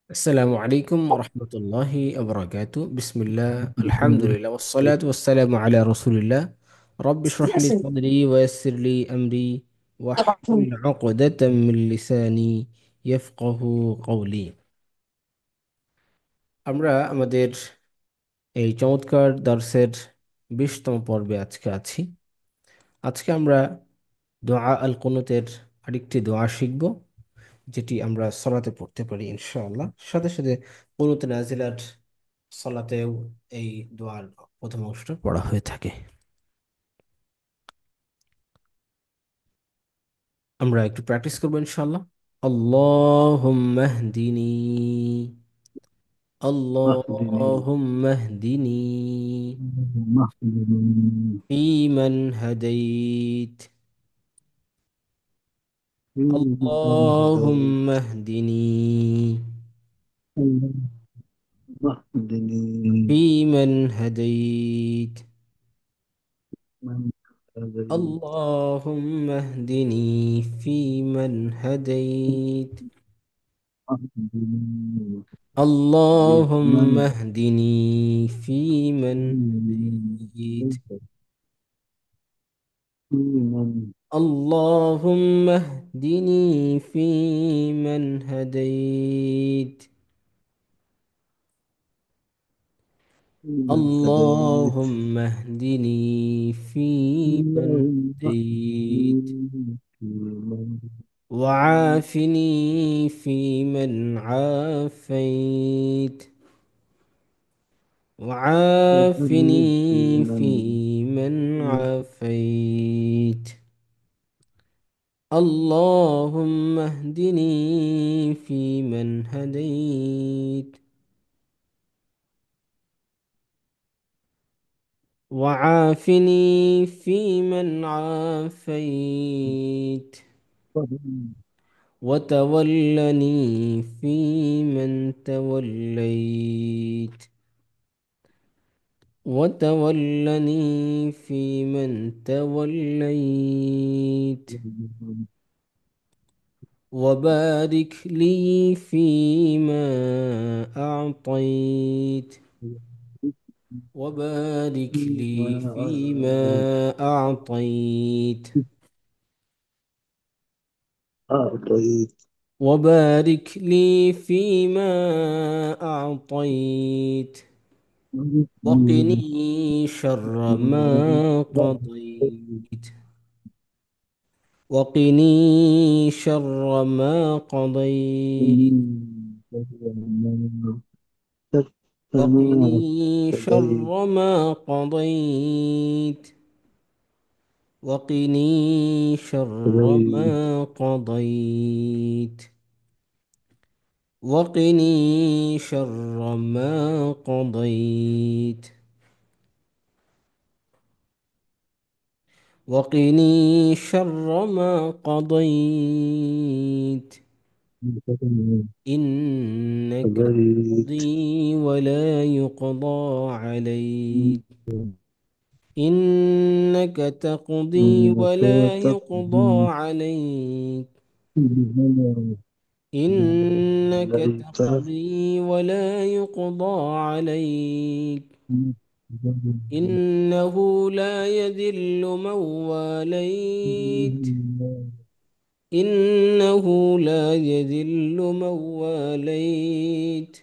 السلام عليكم ورحمة الله وبركاته. بسم الله، الحمد لله، والصلاة والسلام على رسول الله. رب اشرح لي صدري ويسر لي أمري واحلل عقدة من لساني يفقه قولي। আমরা আমাদের এই চমৎকার দর্সের 20তম পর্বে আজকে আছি। আজকে আমরা দোয়া আল কুনুতের আরেকটি দোয়া শিখব, যেটি আমরা সলাতে পড়তে পারি ইনশাআল্লাহ। সাথে সাথে কুনুত নাজিলার সলাতেও এই দোয়ার প্রথম অংশটা পড়া হয়ে থাকে। আমরা একটু প্র্যাকটিস করবো ইনশাআল্লাহ। আল্লাহুম্মা হদিনি, واهدني আল্লাহুম্মা হদিনি واهدني ফীমান হাদাইত, فيمن هديت আল্লাহুম্মা হদিনি واهدني ফীমান হাদাইত, من هديت اللهم اهدني فيمن هديت، واهدني اللهم فيمن اهدني فيمن هديت، فيمن اللهم اهدني فيمن هديت، فيمن هديت اللهم اهدني فيمن اللهم هديت، اهدني فيمن وعافني فيمن عافيت، هديت وعافني فيمن فيمن عافيت، اللهم اهدني فيمن هديت، وعافني فيمن عافيت، وتولني فيمن توليت، وتولني فيمن توليت، وبارك لي فيما أعطيت، وبارك لي فيما أعطيت، أعطيت وبارك لي فيما أعطيت، وقني شر ما قضيت، وقني شر ما قضيت، وقني شر ما قضيت، وقني شر ما قضيت، وقني شر ما قضيت، وقني شر ما قضيت، إنك تقضي ولا يقضى عليك، إنك تقضي ولا يقضى عليك، إنك تقضي ولا يقضى عليك، إنه لا يذل من واليت، إنه لا يذل من واليت،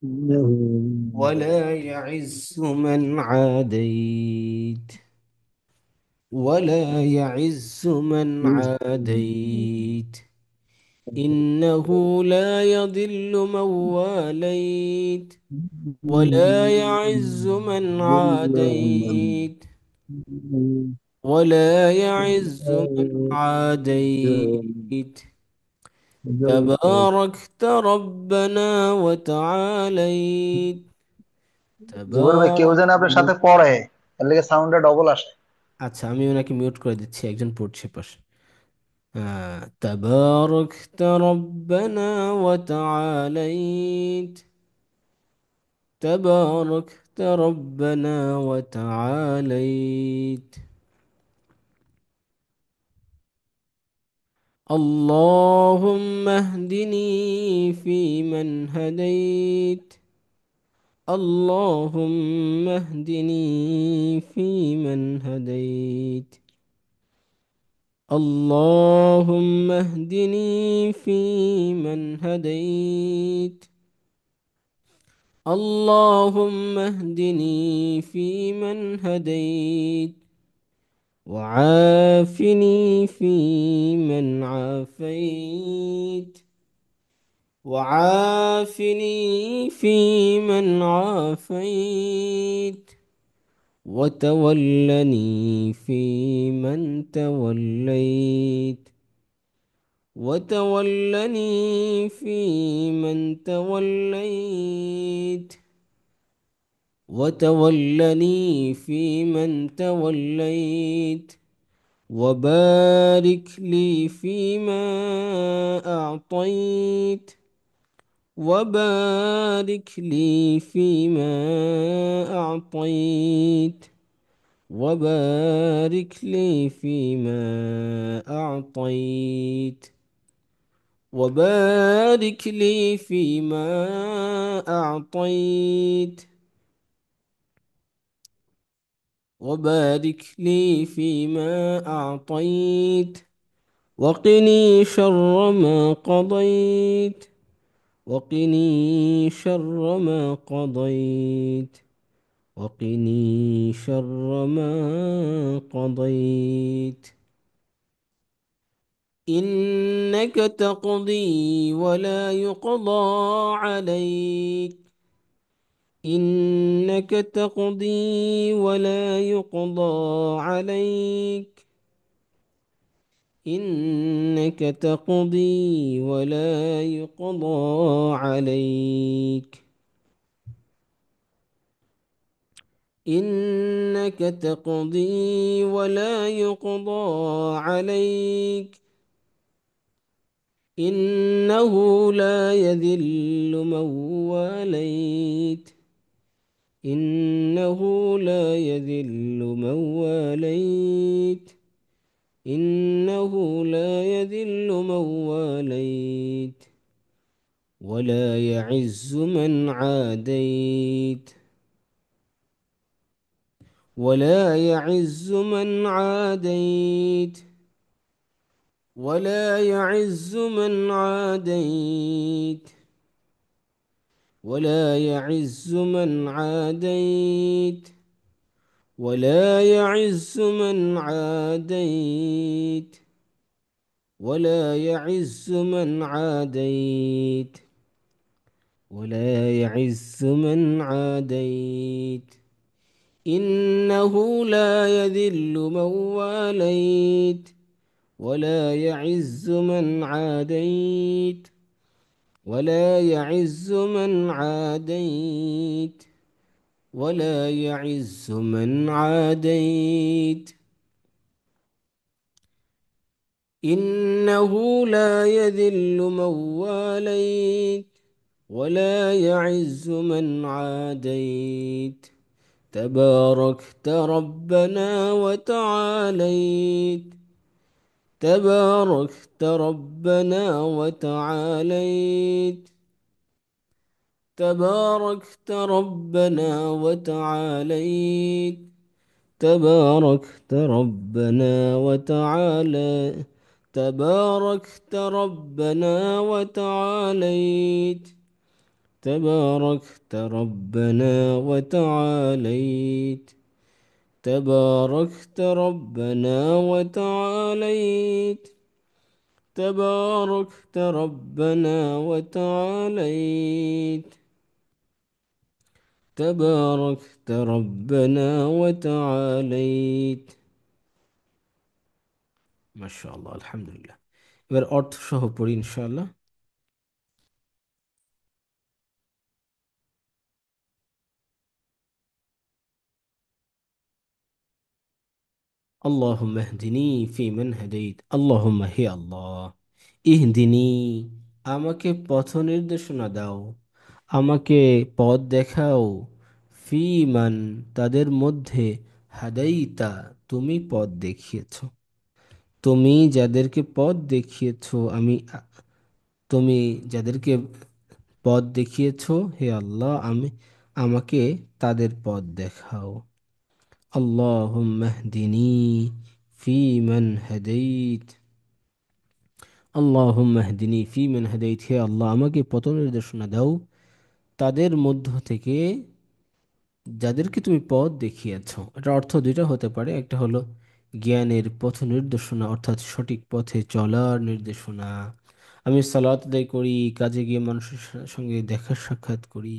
إنه ولا يعز من عاديت، ولا يعز من عاديت، إنه لا يضل من واليت، ولا يعز من عاديت، ولا يعز من عاديت، تباركت ربنا وتعاليت، জুবাই ভাই কেউ تبارك। যেন আপনার সাথে পড়ে, এর লেগে সাউন্ডটা ডবল আসে। আচ্ছা, আমি ওনাকে মিউট করে দিচ্ছি, একজন পড়ছে পাশে। تباركت ربنا وتعاليت، تباركت ربنا وتعاليت، اللهم اهدني فيمن هديت. اللهم اهدني فيمن هديت. اللهم اهدني فيمن هديت. اللهم اهدني فيمن هديت. وعافني فيمن عافيت. وعافني فيمن عافيت. وتولني فيمن توليت. وتولني فيمن توليت. وتولني فيمن توليت. وبارك لي فيما أعطيت. وبارك لي فيما أعطيت. وبارك لي فيما أعطيت. وبارك لي فيما أعطيت. وبارك لي فيما أعطيت. وقني شر ما قضيت. وقني شر ما قضيت. وقني شر ما قضيت. إنك تقضي ولا يقضى عليك. إنك تقضي ولا يقضى عليك. إنك تقضي ولا يقضى عليك. إنك تقضي ولا يقضى عليك. إنه لا يذل من واليت. إنه لا يذل من واليت. إنه لا يذل من واليت. ولا يعز من عاديت. ولا يعز من عاديت. ولا يعز من عاديت. ولا يعز من عاديت. ولا يعز من عاديت. ولا يعز من عاديت. ولا يعز من عاديت. إنه لا يذل من واليت. ولا يعز من عاديت. ولا يعز من عاديت. ولا يعز من عاديت. إنه لا يذل من واليت. ولا يعز من عاديت. تباركت ربنا وتعاليت. تباركت ربنا وتعاليت. تباركت ربنا وتعاليت. تباركت ربنا وتعالى. تباركت ربنا وتعاليت. تباركت ربنا وتعاليت. تباركت ربنا وتعاليت. تباركت ربنا وتعاليت. تباركت ربنا وتعاليت. মাশাআল্লাহ, আলহামদুলিল্লাহ। এবার অর্থ সহ পড়ি ইনশাআল্লাহ। আল্লাহুম্মা ইহদিনি ফিমান হাদাইত। আল্লাহুম্মা, হে আল্লাহ, ইহদিনি, আমাকে পথ নির্দেশনা দাও, আমাকে পথ দেখাও, ফিমান, তাদের মধ্যে, হাদাইতা, তুমি পথ দেখিয়েছ। তুমি যাদেরকে পথ দেখিয়েছো তুমি যাদেরকে পথ দেখিয়েছো হে আল্লাহ, আমাকে তাদের পথ দেখাও। আল্লাহুম্মা হদিনি ফিমান হাদাইত। আল্লাহুম্মা হদিনি ফিমান হাদাইত, হে আল্লাহ আমাকে পথ নির্দেশনা দাও তাদের মধ্য থেকে যাদেরকে তুমি পথ দেখিয়েছো। এটার অর্থ দুইটা হতে পারে, একটা হলো জ্ঞানের পথ নির্দেশনা, অর্থাৎ সঠিক পথে চলার নির্দেশনা। আমি সালাত আদায় করি, কাজে গিয়ে মানুষের সঙ্গে দেখা সাক্ষাৎ করি,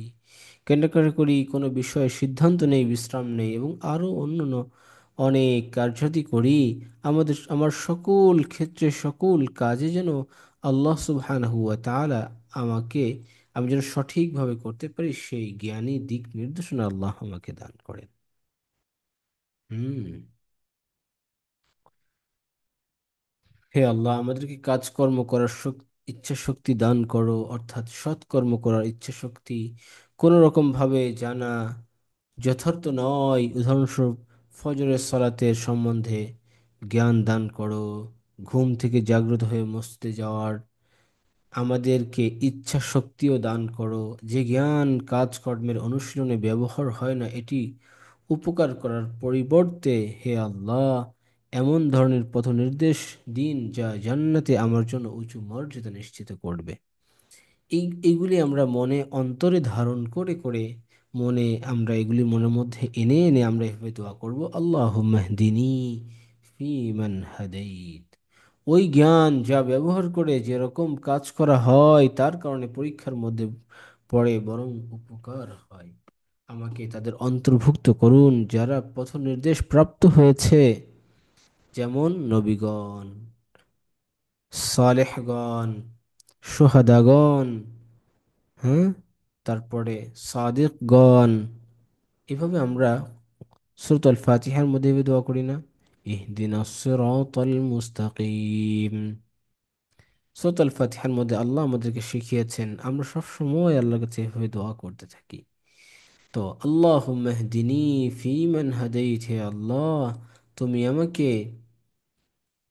কেনাকাটা করি, কোনো বিষয়ে সিদ্ধান্ত নেই, বিশ্রাম নেই, এবং আরও অন্যান্য অনেক কার্যাদি করি। আমার সকল ক্ষেত্রে সকল কাজে যেন আল্লাহ সুবহানাহু ওয়া তাআলা আমাকে, আমি যেন সঠিকভাবে করতে পারি, সেই জ্ঞানী দিক নির্দেশনা আল্লাহ আমাকে দান করেন। হুম। হে আল্লাহ আমাদেরকে কাজকর্ম করার ইচ্ছা শক্তি দান করো, অর্থাৎ সৎকর্ম করার ইচ্ছা শক্তি। কোনো রকম ভাবে জানা যথার্থ নয়, উদাহরণস্বরূপ ফজরের সালাতের সম্বন্ধে জ্ঞান দান করো। ঘুম থেকে জাগ্রত হয়ে মসজিদে যাওয়ার আমাদেরকে ইচ্ছা শক্তিও দান করো। যে জ্ঞান কাজকর্মের অনুশীলনে ব্যবহার হয় না, এটি উপকার করার পরিবর্তে হে আল্লাহ এমন ধরনের পথ নির্দেশ দিন যা জান্নাতে আমার জন্য উঁচু মর্যাদা নিশ্চিত করবে। এইগুলি আমরা মনে অন্তরে ধারণ করে করে, মনে আমরা এগুলি মনের মধ্যে এনে এনে আমরা এভাবে দোয়া করব, আল্লাহুম্মা হদিনি ফিমান হাদাইত। ওই জ্ঞান যা ব্যবহার করে যেরকম কাজ করা হয় তার কারণে পরীক্ষার মধ্যে পড়ে বরং উপকার হয়, আমাকে তাদের অন্তর্ভুক্ত করুন যারা পথ নির্দেশ প্রাপ্ত হয়েছে, যেমন নবীগণ, সালেহগণ, সোহাদাগণ, হ্যাঁ, তারপরে সাদিকগণ। এভাবে আমরা সূরাতুল আল ফাতিহার মধ্যে এভাবে দোয়া করি না, ইহদিনাস সিরাতাল মুস্তাকিম। সূরাতুল আল ফাতিহার মধ্যে আল্লাহ আমাদেরকে শিখিয়েছেন, আমরা সব সময় আল্লাহর কাছে এভাবে দোয়া করতে থাকি। তো আল্লাহুম্মা হদিনি ফিমান হাদাইত, হে আল্লাহ তুমি আমাকে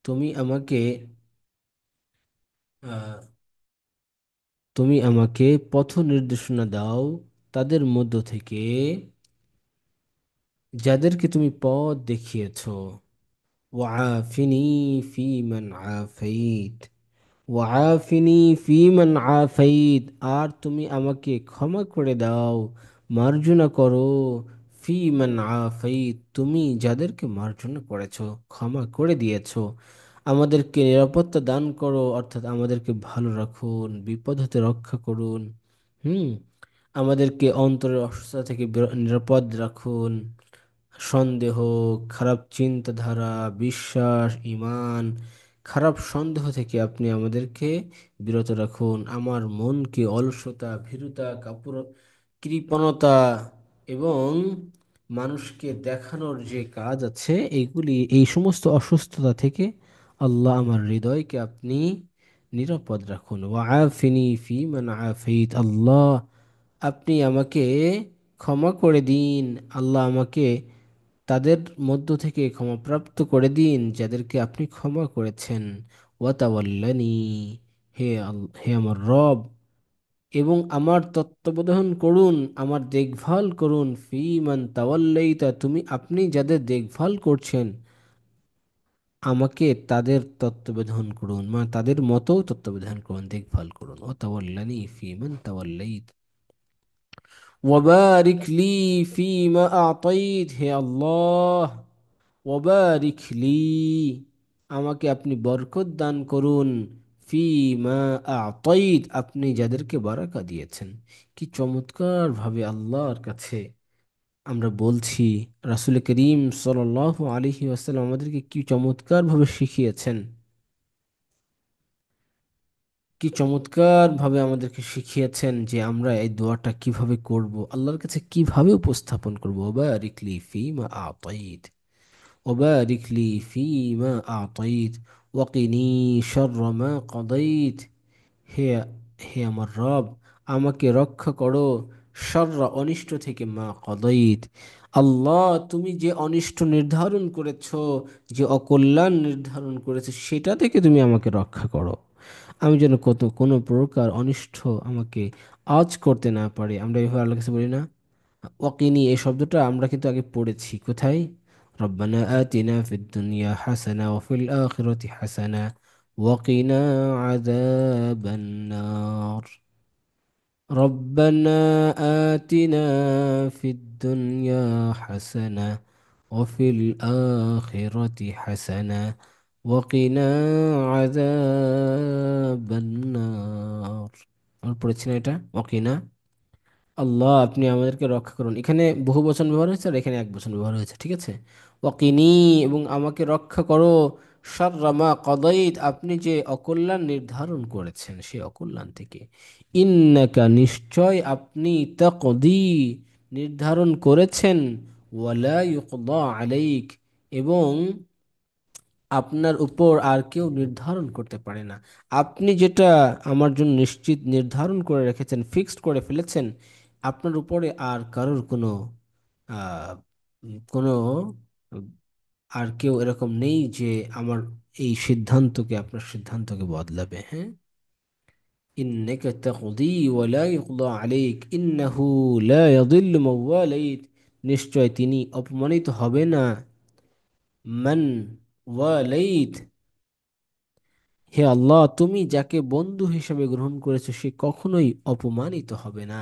তুমি আমাকে আহ, তুমি আমাকে পথ নির্দেশনা দাও তাদের মধ্য থেকে যাদেরকে তুমি পথ দেখিয়েছো। ওয়াআফিনি ফিমান আফাইত, ওয়াআফিনি ফিমান আফাইত, আর তুমি আমাকে ক্ষমা করে দাও, মার্জনা করো, ফিমান আফাইত, তুমি যাদেরকে মার্জনা করেছো, ক্ষমা করে দিয়েছো। আমাদেরকে নিরাপত্তা দান করো, অর্থাৎ আমাদেরকে ভালো রাখুন, বিপদ হতে রক্ষা করুন। হুম। আমাদেরকে অন্তরের অসুস্থতা থেকে নিরাপদ রাখুন। সন্দেহ, খারাপ চিন্তাধারা, বিশ্বাস, ঈমান, খারাপ সন্দেহ থেকে আপনি আমাদেরকে বিরত রাখুন। আমার মনকে অলসতা, ভীরুতা, কৃপণতা এবং মানুষকে দেখানোর যে কাজ আছে, এই সমস্ত অসুস্থতা থেকে আল্লাহ আমার হৃদয়কে আপনি নিরাপদ রাখুন। ওয়াআফিনি ফিমান আফাইত, আল্লাহ আপনি আমাকে ক্ষমা করে দিন। আল্লাহ আমাকে তাদের মধ্য থেকে ক্ষমাপ্রাপ্ত করে দিন যাদেরকে আপনি ক্ষমা করেছেন। ওয়াতাওয়াল্লানি, হে আমার রব, এবং আমার তত্ত্বাবধান করুন, আমার দেখভাল করুন, ফিমান তাওয়াল্লাইতা, আপনি যাদের দেখভাল করছেন আমাকে তাদের তত্ত্বাবধান করুন, মানে তাদের মতো তত্ত্বাবধান করুন, দেখভাল করুন। ওয়াতাওয়াল্লানি ফিমান তাওয়াল্লাইত, ওয়াবারিক লি ফিমা আতাইত, হে আল্লাহ ওয়াবারিক লি, আমাকে আপনি বরকত দান করুন, ফিমা আতাইত, আপনি যাদেরকে বারাকা দিয়েছেন। কি চমৎকার ভাবে আল্লাহর কাছে আমরা বলছি। রাসূল করিম সাল্লাল্লাহু আলাইহি ওয়াসাল্লাম আমাদেরকে কি চমৎকার ভাবে শিখিয়েছেন, কি চমৎকার ভাবে আমাদেরকে শিখিয়েছেন যে আমরা এই দোয়াটা কিভাবে করব, আল্লাহর কাছে কিভাবে উপস্থাপন করব। ওয়াবারিক লি ফিমা আতাইত, وبارك لي فيما أعطيت وقني شر ما قضيت। হে হে আমার রব, আমাকে রক্ষা করো শাররা, অনিষ্ট থেকে, মা কদাইত, আল্লাহ, তুমি যে অনিষ্ট নির্ধারণ করেছো, যে অকল্যাণ নির্ধারণ করেছো, সেটা থেকে তুমি আমাকে রক্ষা করো। আমি যেন কোনো প্রকার অনিষ্ট আমাকে আজ করতে না পারে। আমরা এভাবে আল্লাহর কাছে বলি না? ওয়াকিনি এই শব্দটা আমরা কিন্তু আগে পড়েছি কোথায়? রব্বানা আতিনা ফিদ দুনিয়া হাসানা ওয়া ফিল আখিরাতি হাসানা ওয়াকিনা আযাবান নার। ربنا آتنا في الدنيا حسنة وفي الآخرة حسنة وقنا عذاب النار। আমার পড়েছি না এটা? ওয়াকিনা, আল্লাহ আপনি আমাদেরকে রক্ষা করুন। এখানে বহু বচন ব্যবহার হয়েছে আর এখানে এক বচন ব্যবহার হয়েছে, ঠিক আছে? ওয়াকিনি, এবং আমাকে রক্ষা করো। শাররা মা কদাইত, আপনি যে অকল্যাণ নির্ধারণ করেছেন সেই অকল্যাণ থেকে। ইন্নাকা, নিশ্চয় আপনি, তাকদি, নির্ধারণ করেছেন, ওয়ালা ইউকদা আলাইক, এবং আপনার উপর আর কেউ নির্ধারণ করতে পারে না। আপনি যেটা আমার জন্য নিশ্চিত নির্ধারণ করে রেখেছেন, ফিক্সড করে ফেলেছেন, আপনার উপরে আর কারোর আহ, কোনো উম, আর কেউ এরকম নেই যে আমার এই সিদ্ধান্তকে, আপনার সিদ্ধান্তকে বদলাবে। হ্যাঁ, ইন্নাকা তাকদি ওয়ালা ইউকদা আলাইক ইন্নাহু লা ইয়াদিল্লু মান ওয়ালাইত, নিশ্চয় তিনি অপমানিত হবে না। মান ওয়ালাইত, হে আল্লাহ, তুমি যাকে বন্ধু হিসেবে গ্রহণ করেছো সে কখনোই অপমানিত হবে না।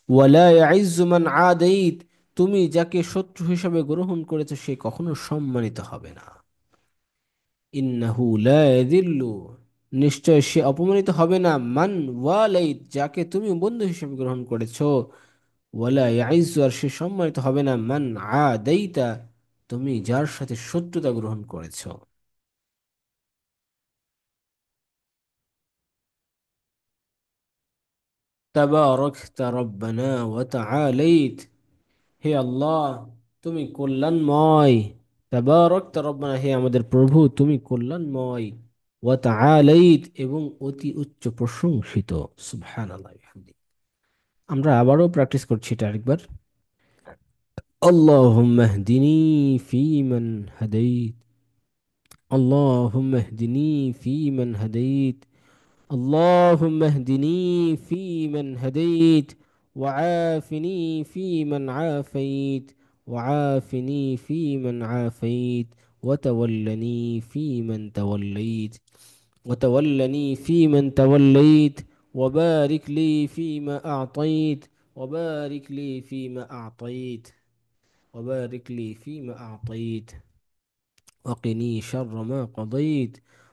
ওয়ালা ইয়াইজ্জু মান আদাইত, তুমি যাকে শত্রু হিসেবে গ্রহণ করেছো সে কখনো সম্মানিত হবে না। ইন্নাহু লা ইয়াযিল্লু, নিশ্চয় সে অপমানিত হবে না, মান ওয়ালাইত, যাকে তুমি বন্ধু হিসেবে গ্রহণ করেছো। ওয়ালা ইয়াইজ্জু, আর সে সম্মানিত হবে না, মান আদাইতা, তুমি যার সাথে শত্রুতা গ্রহণ করেছো। তাবারাকতা রব্বানা ওয়া তাআলাইত, হে আল্লাহ, তুমি কল্যাণময়। তাবারাকতা রব্বানা, হে আমাদের প্রভু, তুমি কল্যাণময়। ওয়া তাআলাইত, এবং অতি উচ্চ প্রশংসিত। সুবহানাল্লাহ বিহামদি। আমরা আবারও প্র্যাকটিস করছি এটা আরেকবার। আল্লাহুম্মা ইহদিনি ফীমান হাদাইত, আল্লাহুম্মা ইহদিনি ফীমান হাদাইত, اللهم اهدني فيمن هديت، وعافني فيمن عافيت، وعافني فيمن عافيت، وتولني فيمن توليت، وتولني فيمن توليت، وبارك لي فيما أعطيت، وبارك لي فيما أعطيت، وبارك لي فيما أعطيت، وقني شر ما قضيت،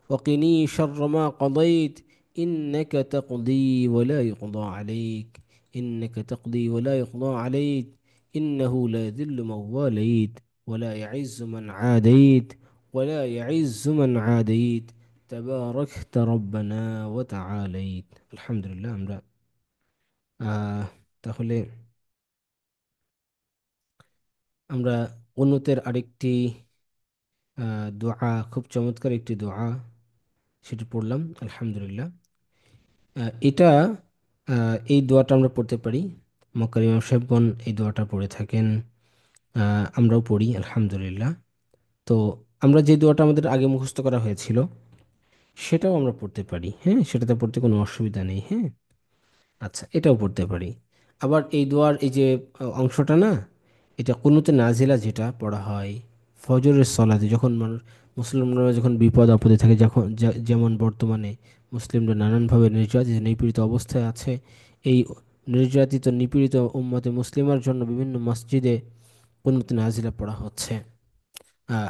وقني شر ما قضيت، إنك تقضي ولا يقضى عليك، إنك تقضي ولا يقضى عليك، إنه لا يذل من واليت، ولا يعز من عاديت، ولا يعز من عاديت، تباركت ربنا وتعاليت। الحمد لله আমরা আহ তাহলে আমরা উন্নতের আরেকটি দোয়া, খুব চমৎকার একটি দোয়া, সেটি পড়লাম আলহামদুলিল্লাহ। এটা এই দোয়াটা আমরা পড়তে পারি। মক্কার ইমাম সাহেবগণ এই দোয়াটা পড়ে থাকেন, আমরাও পড়ি আলহামদুলিল্লাহ। তো আমরা যে দোয়াটা আমাদের আগে মুখস্থ করা হয়েছিল সেটাও আমরা পড়তে পারি। হ্যাঁ, সেটাতে পড়তে কোনো অসুবিধা নেই। হ্যাঁ, আচ্ছা, এটাও পড়তে পারি। আবার এই দোয়ার এই যে অংশটা না, এটা কুনুতে নাজিলা যেটা পড়া হয় ফজরের সলাতে, যখন মানুষ, মুসলিমরা যখন বিপদ আপদে থাকে, যখন যেমন বর্তমানে মুসলিমরা নানানভাবে নির্যাতিত নিপীড়িত অবস্থায় আছে, এই নির্যাতিত নিপীড়িত উম্মতে মুসলিমার জন্য বিভিন্ন মসজিদে কুনুতে নাজিলা পড়া হচ্ছে।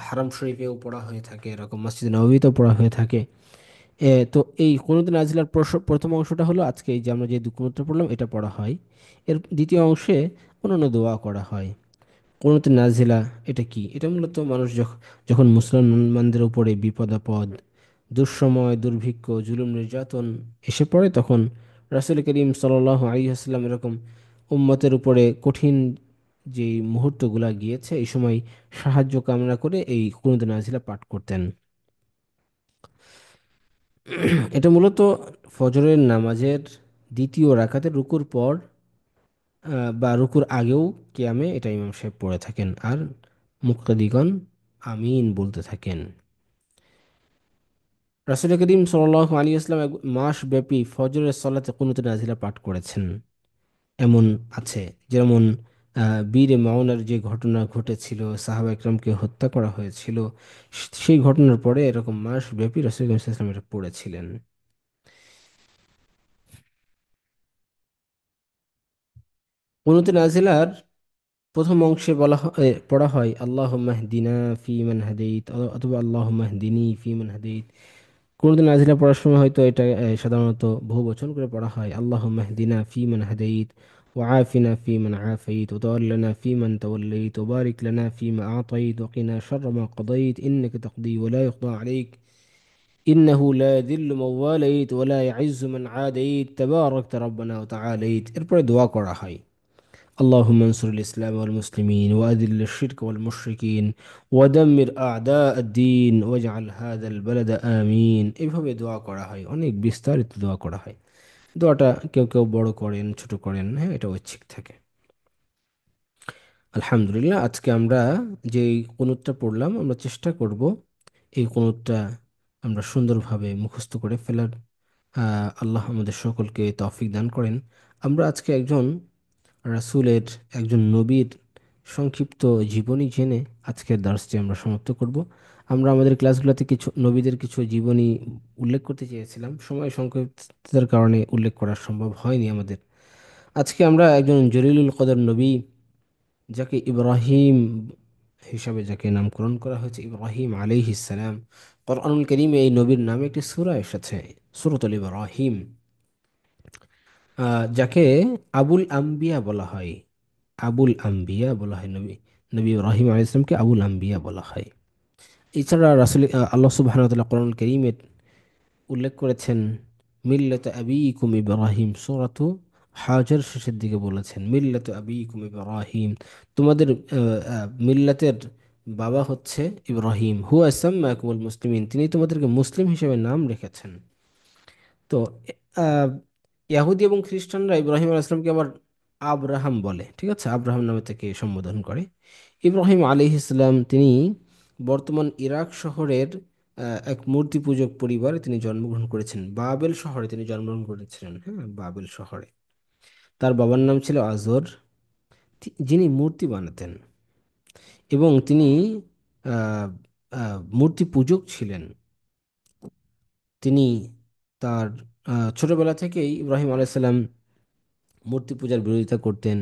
হারাম শরীফেও পড়া হয়ে থাকে, এরকম মসজিদ নববীতেও পড়া হয়ে থাকে। তো এই কুনুত নাজিলার প্রথম অংশটা হলো আজকে এই যে আমরা যে কুনুতটা পড়লাম এটা পড়া হয়। এর দ্বিতীয় অংশে অন্যান্য দোয়া করা হয়। কুনুত নাজিলা এটা কি? এটা মূলত মানুষ যখন মুসলমানদের উপরে বিপদ আপদ, দুঃসময়, দুর্ভিক্ষ, জুলুম নির্যাতন এসে পড়ে, তখন রাসূল করিম সাল্লাল্লাহু আলাইহি ওয়াসাল্লাম এরকম উম্মতের উপরে কঠিন যে মুহূর্তগুলা গিয়েছে এই সময় সাহায্য কামনা করে এই কুনুত নাজিলা পাঠ করতেন। এটা মূলত ফজরের নামাজের দ্বিতীয় রাকাতের রুকুর পর বা রুকুর আগেও কিয়ামে এটা ইমাম সাহেব পড়ে থাকেন, আর মুক্তাদিগণ আমিন বলতে থাকেন। রাসূল করিম সাল্লাল্লাহু আলাইহি ওয়াসাল্লাম এক মাস ব্যাপী ফজরের সালাতে কুনুত নাজিলা পাঠ করেছেন। এমন আছে, যেমন বীরে মাউনার যে ঘটনা ঘটেছিল, সাহাবা একরামকে হত্যা করা হয়েছিল, সেই ঘটনার পরে এরকম মাস ব্যাপী রাসূল করিম সাল্লাল্লাহু আলাইহি ওয়াসাল্লাম এটা পড়েছিলেন। কুনুত নাজিলার প্রথম অংশে পড়া হয় আল্লাহুম্মা হদিনা ফিমান হাদাইত, অথবা আল্লাহুম্মা হদিনি ফিমান হাদাইত। কোনদিন নাজিলা পড়ার সময় হয়তো এটা সাধারণত বহু বচন করে পড়া হয়, আল্লাহুম্মা হদিনা ফিমান হাদাইত ওয়া আফিনা ফিমান আফাইত ওয়া তাওয়াল্লানা ফিমান তাওয়াল্লাইত ওয়া বারিক লানা ফিমা আতাইত ওয়া কিনা শাররা মা কাদাইত ইন্নাকা তাকদি ওয়া লা ইউকদা আলাইক ইন্নাহু লা ইয়াযিল্লু মান ওয়ালাইত ওয়া লা ইয়াইজ্জু মান আদাইত তাবারাকতা রাব্বানা ওয়া তাআলাইত। এরপরে দোয়া করা হয়, اللهم انصر الإسلام والمسلمين وأذل الشرك والمشركين ودمر أعداء الدين واجعل هذا البلد آمين। এইভাবে দোয়া করা হয়, অনেক বিস্তারিত দোয়া করা হয়। দোয়াটা কেউ কেউ বড় করেন, ছোট করেন, হ্যাঁ, এটা ঐচ্ছিক থাকে। আলহামদুলিল্লাহ, আজকে আমরা যে কুনুতটা পড়লাম, আমরা চেষ্টা করব এই কুনুতটা আমরা সুন্দরভাবে মুখস্থ করে ফেলার। আল্লাহ আমাদের সকলকে তৌফিক দান করেন। আমরা আজকে একজন রাসূলের, একজন নবীর সংক্ষিপ্ত জীবনী জেনে আজকের দার্সটি আমরা সমাপ্ত করব। আমরা আমাদের ক্লাসগুলোতে কিছু নবীদের কিছু জীবনী উল্লেখ করতে চেয়েছিলাম, সময় সংক্ষিপ্ততার কারণে উল্লেখ করা সম্ভব হয়নি আমাদের। আজকে আমরা একজন জলিলুল কদর নবী, যাকে ইব্রাহিম হিসাবে যাকে নামকরণ করা হয়েছে, ইব্রাহিম আলাইহিস সালাম। কোরআনুল কারীমে এই নবীর নামে একটি সূরা এসেছে, সূরাতুল ইব্রাহিম, যাকে আবুল আম্বিয়া বলা হয়। আবুল আম্বিয়া বলা হয় নবী, নবী ইব্রাহিম আলাইহিস সালামকে আবুল আম্বিয়া বলা হয়। এছাড়া রাসূল আল্লাহ সুবহানাহু ওয়া তাআলা কোরআনুল কারীমে উল্লেখ করেছেন মিল্লাত আবিকুম ইব্রাহিম, সূরাতু হাজর শেষের দিকে বলেছেন মিল্লাত আবিকুম ইব্রাহিম, তোমাদের মিল্লাতের বাবা হচ্ছে ইব্রাহিম, হুয়া সাম্মাকুমুল মুসলিমিন, তিনি তোমাদেরকে মুসলিম হিসেবে নাম রেখেছেন। তো আহ, ইয়াহুদি এবং খ্রিস্টানরা ইব্রাহিম আলাইহিস সালামকে আবার আব্রাহাম বলে, ঠিক আছে, আব্রাহাম নামে থেকে সম্বোধন করে। ইব্রাহিম আলাইহিস সালাম তিনি বর্তমান ইরাক শহরের এক মূর্তি পূজক পরিবারে তিনি জন্মগ্রহণ করেছেন, বাবেল শহরে তিনি জন্মগ্রহণ করেছিলেন, হ্যাঁ, বাবেল শহরে। তার বাবার নাম ছিল আজর, যিনি মূর্তি বানাতেন, এবং তিনি আহ, মূর্তি পূজক ছিলেন। তিনি তার ছোটবেলা থেকেই ইব্রাহিম আলাইহিস সালাম মূর্তি পূজার বিরোধিতা করতেন।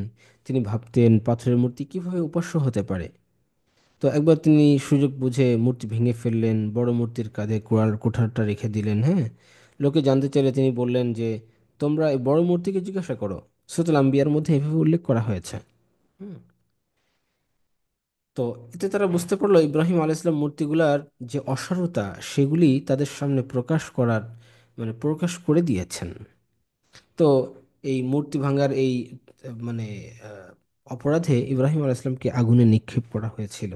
তিনি ভাবতেন পাথরের মূর্তি কিভাবে উপাস্য হতে পারে। তো একবার তিনি সুযোগ বুঝে মূর্তি ভেঙে ফেললেন, বড় মূর্তির কাঁধে কুঠারটা রেখে দিলেন, হ্যাঁ। লোকে জানতে চাইলে তিনি বললেন যে তোমরা এই বড় মূর্তিকে জিজ্ঞাসা করো, সূরাতুল আম্বিয়ার মধ্যে এভাবে উল্লেখ করা হয়েছে। হুম। তো এতে তারা বুঝতে পারলো ইব্রাহিম আলাইহিসসালাম মূর্তিগুলার যে অসারতা, সেগুলি তাদের সামনে প্রকাশ করার, মানে প্রকাশ করে দিয়েছেন। তো এই মূর্তি ভাঙার এই মানে অপরাধে ইব্রাহিম আলাইহিসসালামকে আগুনে নিক্ষেপ করা হয়েছিল,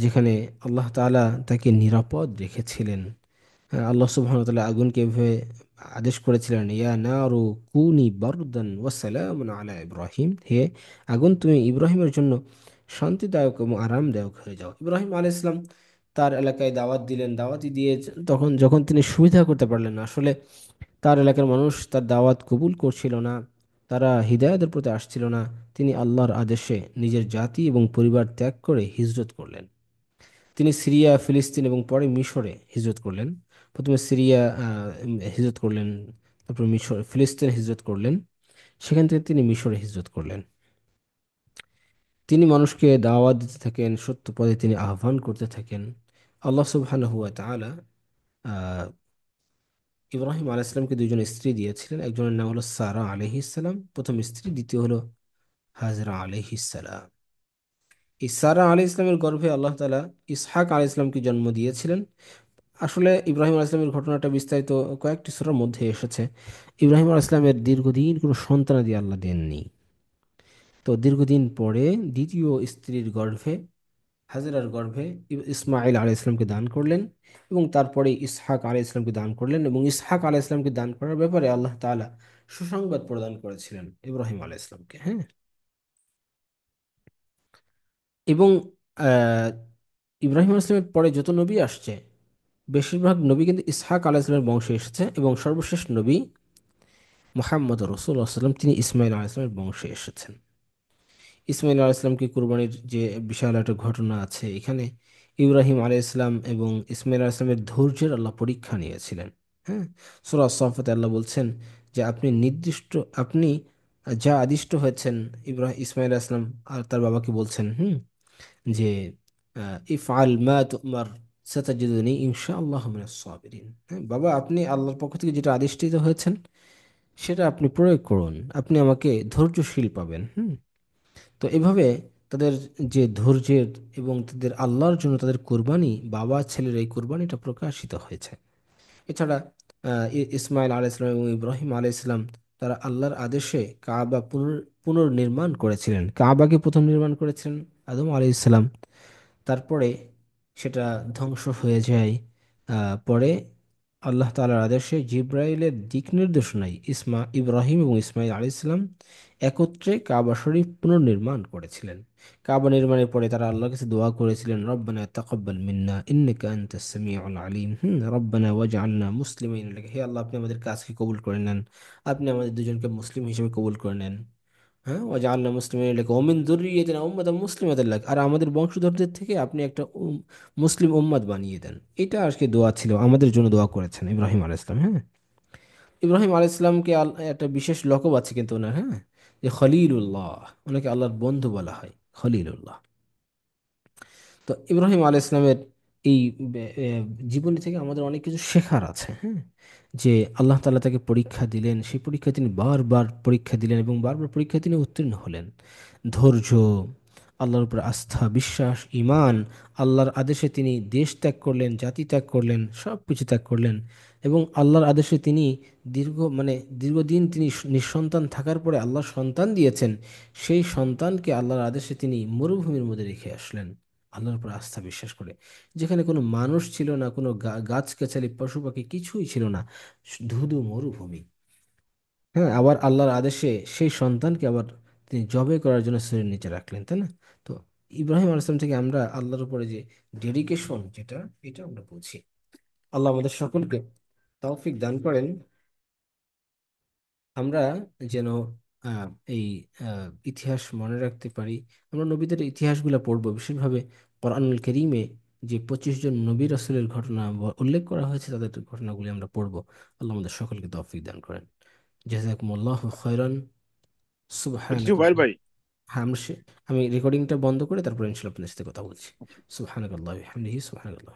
যেখানে আল্লাহ তাআলা তাকে নিরাপদ রেখেছিলেন। আল্লাহ সুবহানাহু ওয়া তাআলা আগুনকে এভাবে আদেশ করেছিলেন, ইয়া নারু কুনি বারদান ওয়া সালামুন আলা ইব্রাহিম, হে আগুন তুমি ইব্রাহিমের জন্য শান্তিদায়ক এবং আরামদায়ক হয়ে যাও। ইব্রাহিম আলাইহিস সালাম তার এলাকায় দাওয়াত দিলেন, দাওয়াতি দিয়ে তখন যখন তিনি সুবিধা করতে পারলেন না, আসলে তার এলাকার মানুষ তার দাওয়াত কবুল করছিল না, তারা হিদায়াতের প্রতি আসছিল না, তিনি আল্লাহর আদেশে নিজের জাতি এবং পরিবার ত্যাগ করে হিজরত করলেন। তিনি সিরিয়া, ফিলিস্তিন এবং পরে মিশরে হিজরত করলেন। প্রথমে সিরিয়া হিজরত করলেন, তারপর মিশর, ফিলিস্তিন হিজরত করলেন, সেখান থেকে তিনি মিশরে হিজরত করলেন। তিনি মানুষকে দাওয়াত দিতে থাকেন, সত্য পথে তিনি আহ্বান করতে থাকেন। আল্লাহ সুবহানাহু ওয়া তাআলা আহ, ইব্রাহিম আলাইহিস সালামকে দুইজন স্ত্রী দিয়েছিলেন, একজনের নাম হলো সারা আলাইহিস সালাম, প্রথম স্ত্রী, দ্বিতীয় হলো হাজরা আলাইহিস সালাম। এই সারা আলাইহিস সালামের গর্ভে আল্লাহ তাআলা ইসহাক আলাইহিস সালামকে জন্ম দিয়েছিলেন। আসলে ইব্রাহিম আলাইহিস সালামের ঘটনাটা বিস্তারিত কয়েকটি সূরার মধ্যে এসেছে। ইব্রাহিম আলাইহিস সালামের দীর্ঘদিন কোনো সন্তানাদি আল্লাহ দেননি। তো দীর্ঘদিন পরে দ্বিতীয় স্ত্রীর গর্ভে, হাজেরার গর্ভে ইসমাইল আলাইহিস সালামকে দান করলেন, এবং তারপরে ইসহাক আলাইহিস সালামকে দান করলেন, এবং ইসহাক আলাইহিস সালামকে দান করার ব্যাপারে আল্লাহ তাআলা সুসংবাদ প্রদান করেছিলেন ইব্রাহিম আলাইহিস সালামকে। হ্যাঁ, এবং আহ, ইব্রাহিম আলাইহিস সালামের পরে যত নবী আসছে বেশিরভাগ নবী কিন্তু ইসহাক আলাইহিস সালামের বংশে এসেছে, এবং সর্বশেষ নবী মুহাম্মদ রাসূলুল্লাহ সাল্লাল্লাহু আলাইহি ওয়াসাল্লাম তিনি ইসমাইল আলাইহিস সালামের বংশে এসেছেন। ইসমাইল আলাইহিসসালামকে কুরবানির যে বিশাল একটা ঘটনা আছে এখানে, ইব্রাহিম আলাইহিসসালাম এবং ইসমাইল আলাইহিসসালামের ধৈর্যের আল্লাহ পরীক্ষা নিয়েছিলেন। হ্যাঁ, সূরা সাফাতে আল্লাহ বলছেন যে আপনি যা আদিষ্ট হয়েছেন, ইসমাইল আলাইহিসসালাম আর তার বাবাকে বলছেন যে ইফআল মা তুমার সাতাজিদুনি ইনশাআল্লাহু মিনাস সাবিরিন। হ্যাঁ বাবা, আপনি আল্লাহর পক্ষ থেকে যেটা আদিষ্টিত হয়েছেন সেটা আপনি প্রয়োগ করুন, আপনি আমাকে ধৈর্যশীল পাবেন। তো এভাবে তাদের যে ধৈর্যের এবং তাদের আল্লাহর জন্য তাদের কোরবানি, বাবা ছেলের এই কোরবানিটা প্রকাশিত হয়েছে। এছাড়া ইসমাইল আলাইহিসসালাম এবং ইব্রাহিম আলাইহিসসালাম তারা আল্লাহর আদেশে কাবা পুনর্নির্মাণ করেছিলেন। কাবাকে প্রথম নির্মাণ করেছিলেন আদম আলাইহিসসালাম, তারপরে সেটা ধ্বংস হয়ে যায়। পরে আল্লাহ তাআলার আদেশে জিব্রাইলের দিক নির্দেশনায় ইব্রাহিম এবং ইসমাইল আলাইহিসসালাম একত্রে কাবা শরীফ পুনর্নির্মাণ করেছিলেন। কাবা নির্মাণের পরে তারা আল্লাহর কাছে দোয়া করেছিলেন, রব্বানা তাকাব্বাল মিন্না ইন্নাকা আনতাস সামিউল আলিম, রব্বানা ওয়াজআলনা মুসলিমিন লাক। হে আল্লাহ, আপনি আমাদের কাজকে কবুল করে নেন, আপনি আমাদের দুজনকে মুসলিম হিসেবে কবুল করে নেন। হ্যাঁ, ওয়াজআলনা মুসলিমিন লাক ওয়া মিন যুররিয়্যাতিনা উম্মাতান মুসলিমাতান লাক, আর আমাদের বংশধরদের থেকে আপনি একটা মুসলিম উম্মাত বানিয়ে দেন। এটা আজকে দোয়া ছিল, আমাদের জন্য দোয়া করেছেন ইব্রাহিম আলাইহিস সালাম। হ্যাঁ, ইব্রাহিম আলাইহিস সালামকে একটা বিশেষ লকব আছে কিন্তু ওনার, হ্যাঁ, যে খলিলুল্লাহ, ওনাকে আল্লাহর বন্ধু বলা হয়, খলিলুল্লাহ। তো ইব্রাহিম আলাইহিস সালামের এই জীবনী থেকে আমাদের অনেক কিছু শেখার আছে। হ্যাঁ, যে আল্লাহ তাআলা তাকে পরীক্ষা দিলেন, সেই পরীক্ষায় তিনি বারবার পরীক্ষা দিলেন এবং বারবার পরীক্ষায় তিনি উত্তীর্ণ হলেন। ধৈর্য, আল্লাহর উপর আস্থা বিশ্বাস ঈমান, আল্লাহর আদেশে তিনি দেশ ত্যাগ করলেন, জাতি ত্যাগ করলেন, সব কিছু ত্যাগ করলেন, এবং আল্লাহর আদেশে তিনি দীর্ঘদিন তিনি নিঃসন্তান থাকার পরে আল্লাহ সন্তান দিয়েছেন। সেই সন্তানকে আল্লাহর আদেশে তিনি মরুভূমির মধ্যে রেখে আসলেন আল্লাহর উপর আস্থা বিশ্বাস করে, যেখানে কোনো মানুষ ছিল না, কোনো গাছগাছালি পশু পাখি কিছুই ছিল না, ধুধু মরুভূমি। হ্যাঁ, আবার আল্লাহর আদেশে সেই সন্তানকে আবার তিনি জবাই করার জন্য শরীর নিচে রাখলেন, তাই না? তো ইব্রাহিম আলাইহিস থেকে আমরা আল্লাহর উপরে যে ডেডিকেশন, যেটা এটা আমরা বুঝি। আল্লাহ আমাদের সকলকে তৌফিক দান করেন, আমরা যেন এই ইতিহাস মনে রাখতে পারি। আমরা নবীদের ইতিহাসগুলো পড়বো, বিশেষভাবে কোরআনুল কারীমে যে 25 জন নবী রাসূলের ঘটনা উল্লেখ করা হয়েছে, তাদের ঘটনাগুলি আমরা পড়বো। আল্লাহ আমাদের সকলকে তৌফিক দান করেন। জাযাকুমুল্লাহু খাইরান। কিছু সুবহানাক। ভাই ভাই হ্যাঁ, আমি রেকর্ডিংটা বন্ধ করে তারপর ইনশাআল্লাহ আপনার সাথে কথা বলছি। সুবহানাকাল্লাহি ওয়া বিহামদিহি সুবহানাকাল্লাহ।